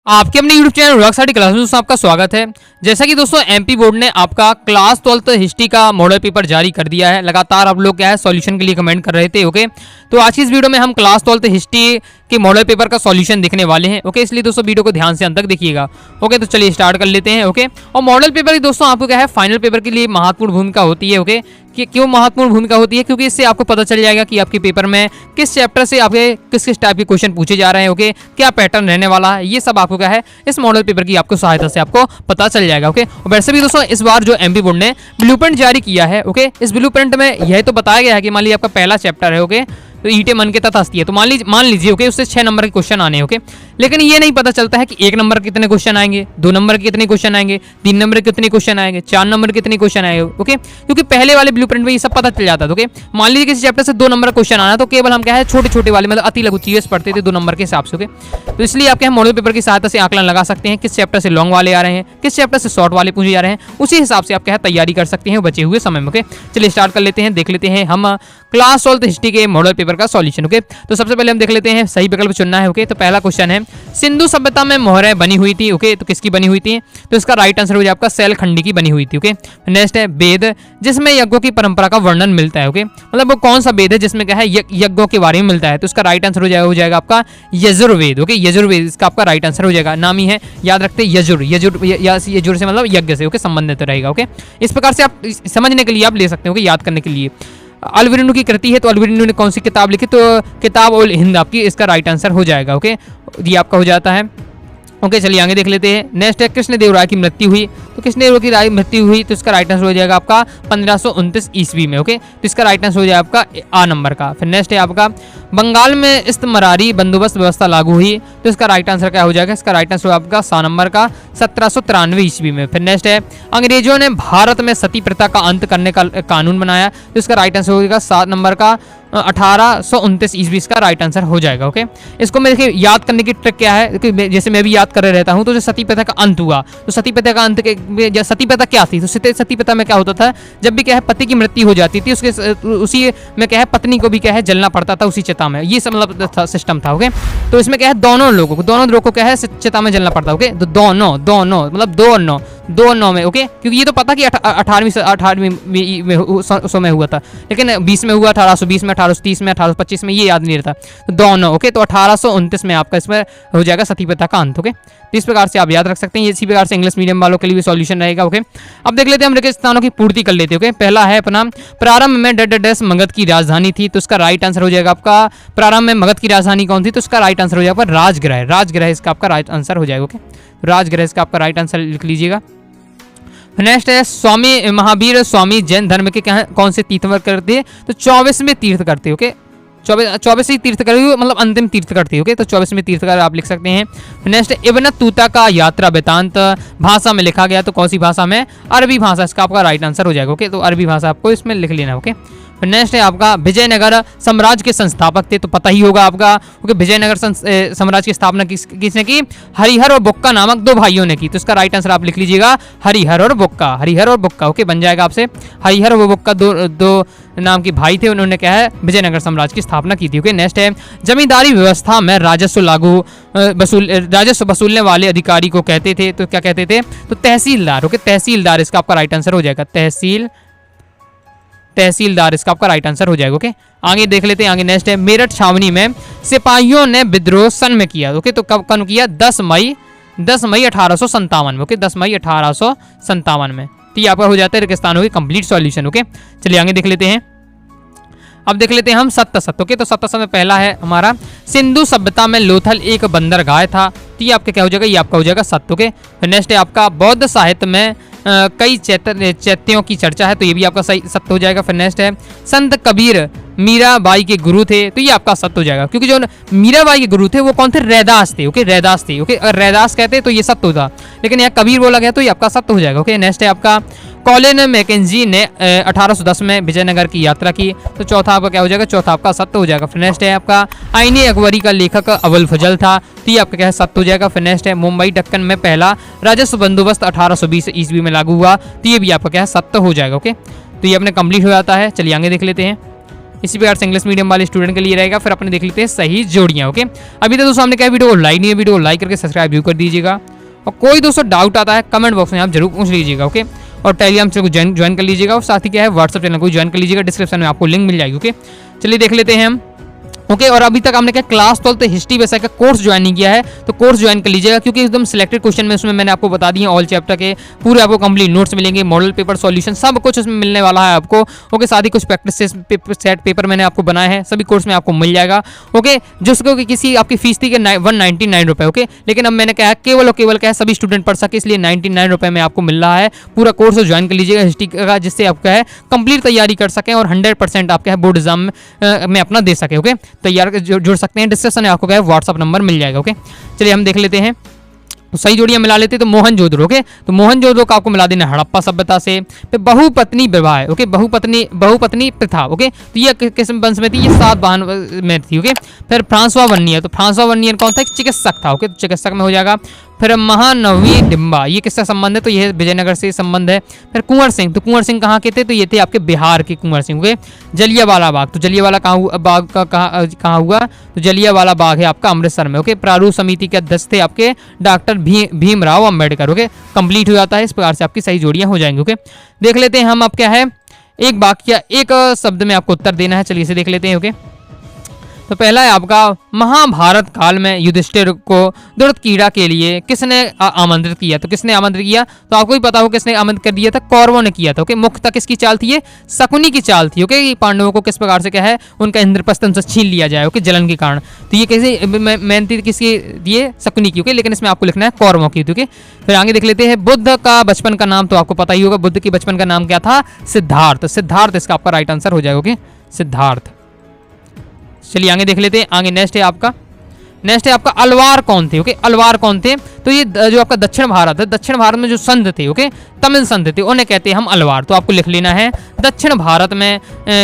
आपके अपने YouTube channel rock study class में दोस्तों आपका स्वागत है। जैसा कि दोस्तों एमपी बोर्ड ने आपका क्लास 12th हिस्ट्री का मॉडल पेपर जारी कर दिया है। लगातार आप लोग क्या है सॉल्यूशन के लिए कमेंट कर रहे थे। ओके, तो आज की इस वीडियो में हम क्लास 12th हिस्ट्री के मॉडल पेपर का सॉल्यूशन देखने वाले हैं। ओके, इसलिए दोस्तों वीडियो को ध्यान से अंत तक देखिएगा। ओके, तो चलिए स्टार्ट कर लेते हैं। ओके, और मॉडल पेपर की दोस्तों आपको क्या है फाइनल पेपर के लिए महत्वपूर्ण भूमिका होती है। ओके, कि क्यों महत्वपूर्ण भूमिका होती है, क्योंकि इससे आपको पता चल जाएगा कि आपके पेपर में किस चैप्टर से आपके किस किस टाइप के क्वेश्चन पूछे जा रहे हैं। ओके, क्या पैटर्न रहने वाला है, ये सब आपको क्या है इस मॉडल पेपर की आपको सहायता से आपको पता चल जाएगा। ओके, और वैसे भी दोस्तों इस बार जो एमपी बोर्ड ने ब्लूप्रिंट जारी किया है, ओके, इस ब्लूप्रिंट में यह तो बताया गया है कि मान लीजिए आपका पहला चैप्टर है, ओके, तो ईटे मन के तहत हस्ती है, तो मान लीजिए ओके उससे 6 नंबर के क्वेश्चन आने हैं। ओके, लेकिन ये नहीं पता चलता है कि 1 नंबर के कितने क्वेश्चन आएंगे, 2 नंबर के कितने क्वेश्चन आएंगे, 3 नंबर के कितने क्वेश्चन आएंगे, 4 नंबर के कितने क्वेश्चन आएंगे। ओके, क्योंकि पहले वाले ब्लूप्रिंट में ये सब पता चल जाता था। ओके, मान लीजिए किसी चैप्टर से 2 नंबर का क्वेश्चन आना, तो केवल हम क्या है छोटे छोटे वाले मतलब अति लघु चीजें पढ़ते थे 2 नंबर के हिसाब से। ओके, तो इसलिए आप क्या है मॉडल पेपर की सहायता से आकलन लगा सकते हैं किस चैप्टर से लॉन्ग वाले आ रहे हैं, किस चैप्टर से शॉर्ट वाले पूछे जा रहे हैं, उसी हिसाब से आप क्या है तैयारी कर सकते हैं बचे हुए समय में। ओके, चलिए स्टार्ट कर लेते हैं, देख लेते हैं हम क्लास 12th हिस्ट्री के मॉडल पेपर का सॉल्यूशन। ओके, तो सबसे पहले हम देख लेते हैं सही विकल्प चुनना है। ओके, तो पहला क्वेश्चन है सिंधु सभ्यता में मोहरें बनी हुई थी। ओके, तो किसकी बनी हुई थी, तो इसका राइट आंसर हो जाए आपका सैलखंडी की बनी हुई थी। ओके, नेक्स्ट है वेद जिसमें यज्ञों की परंपरा का वर्णन मिलता है। ओके, मतलब वो कौन सा वेद है जिसमें क्या है यज्ञों के बारे में मिलता है, तो इसका राइट आंसर हो जाएगा आपका यजुर्वेद। ओके, यजुर्वेद इसका आपका राइट आंसर हो जाएगा। नाम ही है, याद रखते यजुर यजुर से मतलब यज्ञ से ओके संबंधित रहेगा। ओके, इस प्रकार से आप समझने के लिए आप ले सकते हो, याद करने के लिए। अलबेरुनी की कृति है, तो अलबेरुनी ने कौन सी किताब लिखी, तो किताब उल हिंद आपकी इसका राइट आंसर हो जाएगा। ओके, ये आपका हो जाता है। ओके, चलिए आगे देख लेते हैं। नेक्स्ट है कृष्णदेव राय की मृत्यु हुई, तो कृष्णदेव की राय मृत्यु हुई, तो इसका राइट आंसर हो जाएगा आपका 1529 ईस्वी में। ओके, तो इसका राइट आंसर हो जाएगा आपका आ नंबर का। फिर नेक्स्ट है आपका बंगाल में इस्तमरारी बंदोबस्त व्यवस्था लागू हुई, तो इसका राइट आंसर क्या हो जाएगा, इसका राइट आंसर आपका 100 नंबर का 1793 ईस्वी में। फिर नेक्स्ट है अंग्रेजों ने भारत में सती प्रथा का अंत करने का कानून बनाया, तो इसका राइट आंसर होगा 7 नंबर का 1829 ईस्वी का राइट आंसर हो जाएगा। ओके, इसको मैं देखिए याद करने की ट्रिक क्या है कि जैसे मैं भी याद कर रहता हूँ, तो जो सती प्रथा का अंत हुआ, तो सती प्रथा का अंत के सती प्रथा क्या थी, तो सती प्रथा में क्या होता था, जब भी क्या है पति की मृत्यु हो जाती थी उसी में क्या है पत्नी को भी क्या है जलना पड़ता था उसी चिता में, ये सब मतलब सिस्टम था। ओके, तो इसमें क्या है दोनों लोगों को क्या है चिता में जलना पड़ता है। ओके, तो दोनों मतलब 2 और 9 में। ओके, क्योंकि ये तो पता कि 18वीं में हुआ था, लेकिन 20 में हुआ, 1820 में, 1830 में, 1825 में, ये याद नहीं रहता, तो दोनों। ओके, तो 1829 में आपका इसमें हो जाएगा सती प्रथा का अंत। ओके, तो इस प्रकार से आप याद रख सकते हैं। इसी प्रकार से इंग्लिश मीडियम वालों के लिए भी सॉल्यूशन रहेगा। ओके, अब देख लेते हैं हम रिक्त स्थानों की पूर्ति कर लेते हैं। ओके, पहला है अपना प्रारंभ में डस मगध की राजधानी थी, तो इसका राइट आंसर हो जाएगा आपका प्रारंभ में मगध की राजधानी कौन थी, तो इसका राइट आंसर हो जाएगा राजगृह इसका आपका राइट आंसर हो जाएगा। ओके, राजगृह इसका आपका राइट आंसर लिख लीजिएगा। नेक्स्ट है स्वामी महावीर स्वामी जैन धर्म के कौन से तीर्थवर करते हैं, तो 24वें तीर्थ करते हैं। ओके, 24 ही तीर्थ कर मतलब अंतिम तीर्थ करते हैं। ओके, तो 24वें तीर्थकर आप लिख सकते हैं। नेक्स्ट इब्न तूता का यात्रा वृतांत भाषा में लिखा गया, तो कौन सी भाषा में, अरबी भाषा इसका आपका राइट आंसर हो जाएगा। ओके, तो अरबी भाषा आपको इसमें लिख लेना। ओके, नेक्स्ट है आपका विजयनगर साम्राज्य के संस्थापक थे, तो पता ही होगा आपका क्योंकि विजयनगर साम्राज्य की स्थापना किसने की, हरिहर और बुक्का नामक 2 भाइयों ने की, तो इसका राइट आंसर आप लिख लीजिएगा हरिहर और बुक्का। ओके, बन जाएगा आपसे हरिहर और बुक्का दो नाम के भाई थे, उन्होंने क्या है विजयनगर साम्राज्य की स्थापना की थी। ओके, नेक्स्ट है जमींदारी व्यवस्था में राजस्व वसूलने वाले अधिकारी को कहते थे, तो क्या कहते थे, तो तहसीलदार। ओके, तहसीलदार इसका आपका राइट आंसर हो जाएगा, तहसीलदार इसका आपका राइट आंसर हो जाएगा। ओके, आगे देख लेते हैं। आगे नेक्स्ट है मेरठ छावनी में सिपाहियों ने विद्रोह सन में किया। ओके, तो कब किया, 10 मई 1857 में। ओके, 10 मई 1857 में। तो ये आपका हो जाता है रेगिस्तानों की कंप्लीट सॉल्यूशन। ओके, चलिए आगे देख लेते हैं। अब देख लेते हैं हम सत्त। ओके, तो सत्त में पहला है हमारा सिंधु सभ्यता में लोथल एक बंदरगाह था, तो ये आपका क्या हो जाएगा, ये आपका हो जाएगा सत्य। ओके, नेक्स्ट है आपका बौद्ध साहित्य में कई चैत्यों की चर्चा है, तो ये भी आपका सही सत्य हो जाएगा। फिर नेक्स्ट है संत कबीर मीराबाई के गुरु थे, तो ये आपका सत्य हो जाएगा, क्योंकि जो मीराबाई के गुरु थे वो कौन थे, रैदास थे। ओके, रैदास थे। ओके, अगर रैदास कहते तो ये सत्य होता, लेकिन यहाँ कबीर बोला गया तो ये आपका सत्य हो जाएगा। ओके, नेक्स्ट है आपका कॉलिन मैकेंजी ने 1810 में विजयनगर की यात्रा की, तो चौथा आपका क्या हो जाएगा, चौथा आपका सत्य हो जाएगा। फिर नेक्स्ट है आपका आईने अकबरी का लेखक अबुल फजल था, तो ये आपका क्या है सत्य हो जाएगा। फिर नेक्स्ट है मुंबई दक्कन में पहला राजस्व बंदोबस्त 1820 ईस्वी में लागू हुआ, तो ये भी आपका क्या है सत्य हो जाएगा। ओके, तो ये अपने कंप्लीट हो जाता है। चलिए आगे देख लेते हैं। इसी प्रकार से इंग्लिश मीडियम वाले स्टूडेंट के लिए रहेगा। फिर अपने देख लेते हैं सही जोड़ियाँ। ओके, अभी तो दोस्तों हमने कहा वीडियो को लाइक नहीं है, वीडियो को लाइक करके सब्सक्राइब जरूर कर दीजिएगा। और कोई दोस्तों डाउट आता है कमेंट बॉक्स में आप जरूर पूछ लीजिएगा। ओके, और टेलीग्राम चैनल को ज्वाइन कर लीजिएगा, और साथ ही क्या है व्हाट्सएप चैनल को ज्वाइन कर लीजिएगा। डिस्क्रिप्शन में आपको लिंक मिल जाएगी। ओके, चलिए देख लेते हैं हम। ओके, और अभी तक हमने क्या क्लास 12 हिस्ट्री वैसा का कोर्स ज्वाइन नहीं किया है तो कोर्स ज्वाइन कर लीजिएगा, क्योंकि एकदम सिलेक्टेड क्वेश्चन में उसमें मैंने आपको बता दिए ऑल चैप्टर के पूरे आपको कंप्लीट नोट्स मिलेंगे, मॉडल पेपर सॉल्यूशन सब कुछ उसमें मिलने वाला है आपको। ओके, साथ ही कुछ प्रैक्टिस सेट पेपर मैंने आपको बनाए हैं, सभी कोर्स में आपको मिल जाएगा। ओके, जिसको कि किसी आपकी फीस थी कि 199 रुपये। ओके, लेकिन अब मैंने कहा केवल और केवल क्या है सभी स्टूडेंट पढ़ सके, इसलिए 99 रुपये में आपको मिल रहा है पूरा कोर्स ज्वाइन कर लीजिएगा हिस्ट्री का, जिससे आपका है कंप्लीट तैयारी कर सकें और 100% आपका है बोर्ड एग्जाम में अपना दे सके। ओके, तैयार जुड़ सकते हैं। डिस्क्रिप्शन में आपको क्या है व्हाट्सअप नंबर मिल जाएगा। ओके, चलिए हम देख लेते हैं। तो सही जोड़ियां मिला लेते हैं। तो मोहनजोदड़ो। ओके, तो मोहनजोदड़ो का आपको मिला देना हड़प्पा सभ्यता से। फिर बहुपत्नी विवाह। ओके, बहुपत्नी प्रथा। ओके, तो ये किस वंश में थी? ये सातवाहन में थी। ओके, फिर फ्रांसवा वर्नियर। तो फ्रांसवा वर्नियर कौन था? एक चिकित्सक था। ओके, तो चिकित्सक में हो जाएगा। फिर महानवी डिम्बा, ये किसका संबंध है? तो ये विजयनगर से संबंध है। फिर कुंवर सिंह। तो कुंवर सिंह कहाँ के थे? तो ये थे आपके बिहार के कुंवर सिंह। ओके, जलियांवाला बाग। तो जलियांवाला बाग का कहाँ हुआ? तो जलियांवाला बाग है आपका अमृतसर में। ओके, प्रारूप समिति के अध्यक्ष थे आपके doctor Bhimrao Ambedkar. Okay, complete हो जाता है। इस प्रकार से आपकी सही जोड़ियां हो जाएंगी। ओके, देख लेते हैं हम अब क्या है एक वाक्य एक शब्द में आपको उत्तर देना है। चलिए इसे देख लेते हैं। ओके, तो पहला है आपका महाभारत काल में युधिष्ठिर को दुर्दकीड़ा के लिए किसने आमंत्रित किया? तो किसने आमंत्रित किया? तो आपको ही पता हो किसने आमंत्रित कर दिया था, कौरवों ने किया था। ओके, मुख्यतः किसकी चाल थी? ये शकुनी की चाल थी। ओके, पांडवों को किस प्रकार से क्या है उनका इंद्रप्रस्थ उनसे छीन लिया जाए। ओके, जलन के कारण। तो ये कैसे मेन थी किसकी? ये शकुनी की। ओके, लेकिन इसमें आपको लिखना है कौरवों की। ओके, फिर आगे देख लेते हैं। बुद्ध का बचपन का नाम तो आपको पता ही होगा, बुद्ध के बचपन का नाम क्या था? सिद्धार्थ। सिद्धार्थ इसका आपका राइट आंसर हो जाएगा। ओके, सिद्धार्थ। चलिए आगे देख लेते हैं। आगे नेक्स्ट है आपका अलवार कौन थे? ओके, अलवार कौन थे? तो ये जो आपका दक्षिण भारत है, दक्षिण भारत में जो संत थे, ओके, तमिल संत थे, उन्हें कहते हैं हम अलवार। तो आपको लिख लेना है दक्षिण भारत में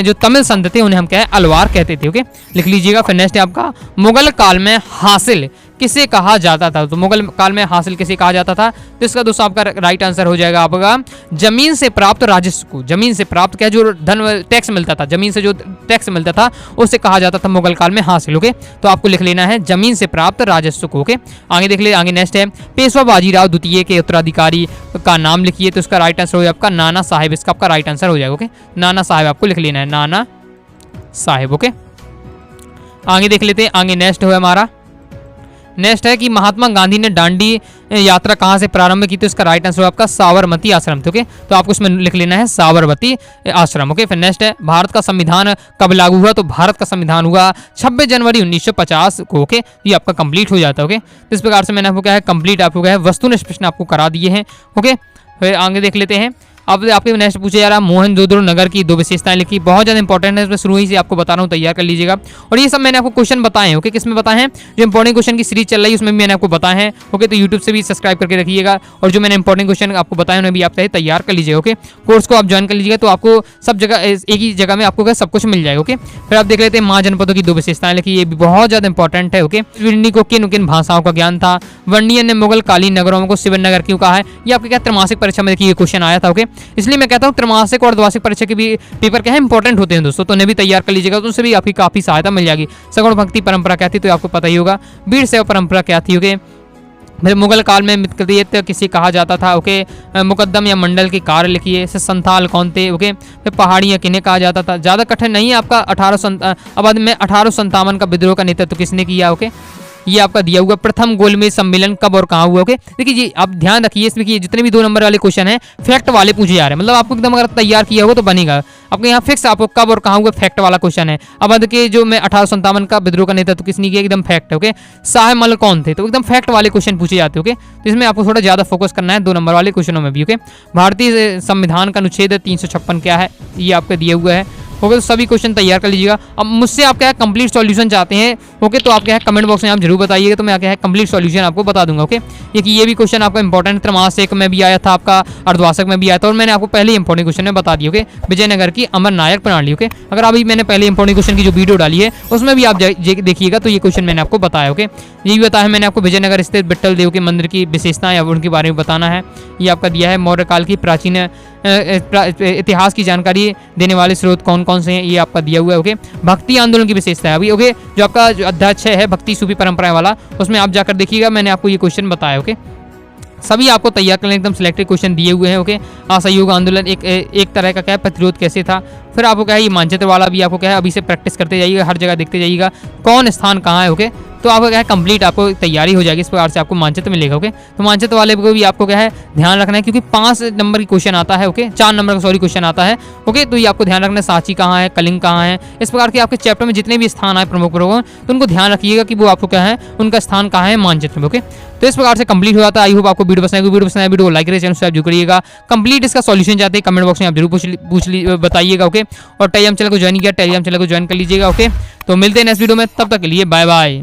जो तमिल संत थे उन्हें हम क्या है अलवार कहते थे। ओके, लिख लीजिएगा। फिर नेक्स्ट है आपका मुगल काल में हासिल किसे कहा जाता था? तो मुगल काल में हासिल किसे कहा जाता था? तो इसका दोस्तों आपका राइट आंसर हो जाएगा आपका जमीन से प्राप्त राजस्व को। जमीन से प्राप्त क्या जो धन टैक्स मिलता था, जमीन से जो टैक्स मिलता था उसे कहा जाता था मुगल काल में हासिल। ओके, तो आपको लिख लेना है जमीन से प्राप्त राजस्व को। ओके, आगे देख ले। आगे नेक्स्ट है पेशवा बाजीराव द्वितीय के उत्तराधिकारी का नाम लिखिए। तो इसका राइट आंसर हो जाएगा आपका नाना साहेब। इसका आपका राइट आंसर हो जाएगा। ओके, नाना साहेब आपको लिख लेना है, नाना साहेब। ओके, आगे देख लेते हैं। आगे नेक्स्ट है हमारा नेक्स्ट है कि महात्मा गांधी ने दांडी यात्रा कहाँ से प्रारंभ की? तो इसका राइट आंसर आपका साबरमती आश्रम। ओके, तो आपको इसमें लिख लेना है साबरमती आश्रम। ओके, फिर नेक्स्ट है भारत का संविधान कब लागू हुआ? तो भारत का संविधान हुआ 26 जनवरी 1950 को। ओके, ये आपका कंप्लीट हो जाता है। ओके, तो इस प्रकार से मैंने आपको क्या है कंप्लीट आपको क्या है वस्तुनिष्ठ प्रश्न आपको करा दिए हैं। ओके, फिर आगे देख लेते हैं। अब आपके नेक्स्ट पूछे जा रहा है मोहनजोदड़ो नगर की 2 विशेषताएं लिखी। बहुत ज़्यादा इंपॉर्टेंट है, इसमें शुरू ही से आपको बता रहा हूँ, तैयार कर लीजिएगा। और ये सब मैंने आपको क्वेश्चन बताए हैं। ओके, किसमें बताए हैं? जो इंपॉर्टेंट क्वेश्चन की सीरीज चल रही है उसमें भी मैंने आपको बताए हैं। ओके, तो यूट्यूब से भी सब्सक्राइब करके रखिएगा, और जो मैंने इंपॉर्टेंट क्वेश्चन आपको बताए उन्हें भी आप तैयार कर लीजिएगा। ओके, कोर्स को आप ज्वाइन कर लीजिएगा तो आपको सब जगह एक ही जगह में आपको सब कुछ मिल जाएगा। ओके, फिर आप देख लेते हैं महाजनपदों की 2 विशेषताएं लिखी। ये भी बहुत ज़्यादा इंपॉर्टेंट है। ओके, वर्णी को किन किन भाषाओं का ज्ञान था? वर्णियन ने मुगल कालीन नगरों को शिवनगर क्यों कहा है? ये आपके क्या त्रैमासिक परीक्षा में देखिए ये क्वेश्चन आया था। ओके, इसलिए मैं कहता हूँ त्रैमासिक और द्विमासिक परीक्षा के भी पेपर क्या है इंपॉर्टेंट होते हैं दोस्तों, तो उन्हें भी तैयार कर लीजिएगा, तो उनसे भी आपकी काफी सहायता मिल जाएगी। सगुण भक्ति परंपरा क्या थी? तो आपको पता ही होगा। वीर सेवा परंपरा क्या थी? ओके, फिर मुगल काल में मित्रयत किसे कहा जाता था? ओके, मुकद्दम या मंडल के कार्य लिखिए। संथाल कौन थे? ओके, फिर पहाड़ियाँ किन्हें कहा जाता था? ज़्यादा कठिन नहीं है आपका 1857 का विद्रोह का नेतृत्व किसने किया? ओके, ये आपका दिया हुआ। प्रथम गोलमेज सम्मेलन कब और कहाँ हुआ? ओके, देखिए जी आप ध्यान रखिए इसमें कि जितने भी 2 नंबर वाले क्वेश्चन हैं फैक्ट वाले पूछे जा रहे हैं, मतलब आपको एकदम अगर तैयार किया होगा तो बनेगा। आपके यहाँ फिक्स आपको कब और कहाँ हुआ फैक्ट वाला क्वेश्चन है। अब अद के जो मैं 1857 का विद्रोह का नेतृत्व किसने किया? एकदम फैक्ट है। ओके, साहेमल कौन थे? तो एकदम फैक्ट वाले क्वेश्चन पूछे जाते हैं। ओके, तो इसमें आपको थोड़ा ज्यादा फोकस करना है 2 नंबर वाले क्वेश्चनों में भी। ओके, भारतीय संविधान का अनुच्छेद 356 क्या है? ये आपका दिया हुआ है। ओके, तो सभी क्वेश्चन तैयार कर लीजिएगा। अब मुझसे आप क्या है कंप्लीट सॉल्यूशन चाहते हैं? ओके, तो आप क्या है कमेंट बॉक्स में आप जरूर बताइएगा, तो मैं क्या है कंप्लीट सॉल्यूशन आपको बता दूंगा। ओके, ये भी क्वेश्चन आपका इंपॉर्टेंट त्रैमासिक में भी आया था, आपका अर्धवार्षिक में भी आया था, और मैंने आपको पहले इंपॉर्टेंट क्वेश्चन में बता दिया। ओके, विजयनगर की अमर नायक प्रणाली। ओके, अगर अभी मैंने पहले इंपॉर्टेंट क्वेश्चन की जो वीडियो डाली है उसमें भी आप देखिएगा, तो ये क्वेश्चन मैंने आपको बताया। ओके, ये भी बताया मैंने आपको विजयनगर स्थित विट्ठल देव के मंदिर की विशेषताएं या उनके बारे में बताना है। ये आपका दिया है मौर्य काल की प्राचीन इतिहास की जानकारी देने वाले स्रोत कौन कौन से हैं ये आपका दिया हुआ है। ओके, भक्ति आंदोलन की विशेषता है अभी। ओके, जो आपका जो अध्याय 6 है भक्ति सूफी परंपराएं वाला, उसमें आप जाकर देखिएगा, मैंने आपको ये क्वेश्चन बताया। ओके, सभी आपको तैयार करने एकदम सिलेक्टेड क्वेश्चन दिए हुए हैं। ओके, असहयोग आंदोलन एक तरह का क्या है, प्रतिरोध कैसे था। फिर आपको क्या है, ये मानचित्र वाला भी आपको क्या है, अभी से प्रैक्टिस करते जाइएगा, हर जगह देखते जाइएगा कौन स्थान कहाँ है। ओके, तो आपको क्या है, कंप्लीट आपको तैयारी हो जाएगी, इस प्रकार से आपको मानचित्र मिलेगा। ओके, तो मानचित्र वाले को भी आपको क्या है ध्यान रखना है, क्योंकि 5 नंबर की क्वेश्चन आता है। ओके, 4 नंबर का सॉरी क्वेश्चन आता है। ओके, तो ये आपको ध्यान रखना है, सांची कहाँ है, कलिंग कहाँ है, इस प्रकार के आपके चैप्टर में जितने भी स्थान आए प्रमुख प्रमुख, तो उनको ध्यान रखिएगा कि वो आपको क्या है, उनका स्थान कहाँ है मानचित्र में। ओके, तो इस प्रकार से कंप्लीट हो जाता है। आई होप आपको वीडियो पसंद आएगी। वीडियो पसंद आए वीडियो को लाइक करिए, चैनल सब्सक्राइब जरूर करिएगा। कंप्लीट इसका सॉल्यूशन चाहते हैं कमेंट बॉक्स में आप जरूर बताइएगा। ओके, और टेलीग्राम चैनल को ज्वाइन किया, टेलीग्राम चैनल को ज्वाइन कर लीजिएगा। ओके, तो मिलते हैं नेक्स्ट वीडियो में, तब तक के लिए बाय बाय।